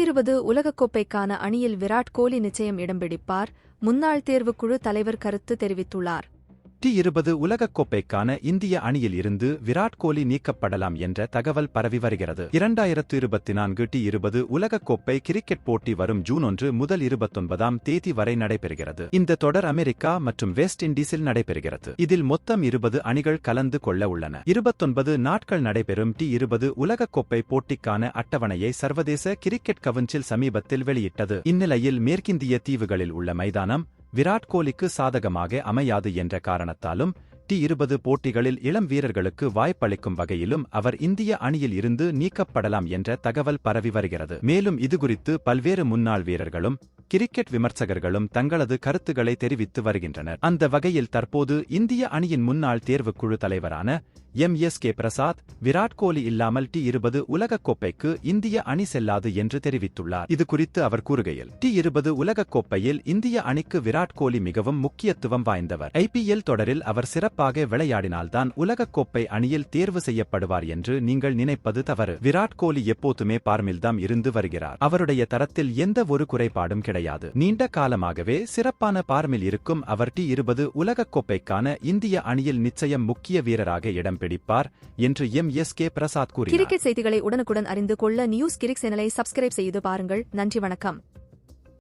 T20 உலகக்கோப்பைக்கான அணியில் விராட் கோலி நிச்சயம் இடம் பிடிப்பார், முன்னாள் தேர்வுக்குழு தலைவர் கருத்து தெரிவித்துள்ளார். T20 உலகக்கோப்பைக்கான இந்திய அணியில் இருந்து விராட் கோலி நீக்கப்படலாம் என்ற தகவல் பரவி வருகிறது. 2024 T20 உலகக்கோப்பை கிரிக்கெட் போட்டி வரும் ஜூன் 1 முதல் 29ஆம் தேதி வரை நடைபெறுகிறது. இந்த தொடர் அமெரிக்கா மற்றும் வெஸ்ட் இண்டீஸில் நடைபெறுகிறது. இதில் மொத்தம் 20 அணிகள் கலந்து கொள்ள உள்ளன. 29 நாட்கள் நடைபெறும் T20 உலகக்கோப்பை போட்டிக்கான அட்டவணையை சர்வதேச கிரிக்கெட் கவுன்சில் சமீபத்தில் வெளியிட்டது. இந்நிலையில் மேற்கிந்திய தீவுகளில் உள்ள மைதானம் விராட் கோலிக்கு சாதகமாக அமையாது என்ற காரணத்தாலும் T20 போட்டிகளில் இளம் வீரர்களுக்கு வாய்ப்பளிக்கும் வகையிலும் அவர் இந்திய அணியில் இருந்து நீக்கப்படலாம் என்ற தகவல் பரவி வருகிறது. மேலும் இதுகுறித்து பல்வேறு முன்னாள் வீரர்களும் கிரிக்கெட் விமர்சகர்களும் தங்களது கருத்துக்களை தெரிவித்து வருகின்றனர். அந்த வகையில் தற்போது இந்திய அணியின் முன்னாள் தேர்வுக்குழு தலைவரான MSK பிரசாத் விராட் கோலி இல்லாமல் T20 உலகக்கோப்பைக்கு இந்திய அணி செல்லாது என்று தெரிவித்துள்ளார். இது குறித்து அவர் கூறுகையில், T20 உலகக்கோப்பையில் இந்திய அணிக்கு விராட் கோலி மிகவும் முக்கியத்துவம் வாய்ந்தவர். IPL தொடரில் அவர் சிறப்பாக விளையாடினால்தான் உலகக்கோப்பை அணியில் தேர்வு செய்யப்படுவார் என்று நீங்கள் நினைப்பது தவறு. விராட் கோலி எப்போதுமே பார்மில்தான் இருந்து வருகிறார். அவருடைய தரத்தில் எந்த ஒரு குறைபாடும் கிடையாது. நீண்ட காலமாகவே சிறப்பான பார்மில் இருக்கும் அவர் T20 உலகக்கோப்பைக்கான இந்திய அணியில் நிச்சயம் முக்கிய வீரராக இடம் பிடிப்பார் என்று MSK பிரசாத் கூறினார். கிரிக்கெட் செய்திகளை உடனுக்குடன் அறிந்து கொள்ள நியூஸ் கிரிக் சேனலை சப்ஸ்கிரைப் செய்து பாருங்கள். நன்றி, வணக்கம்.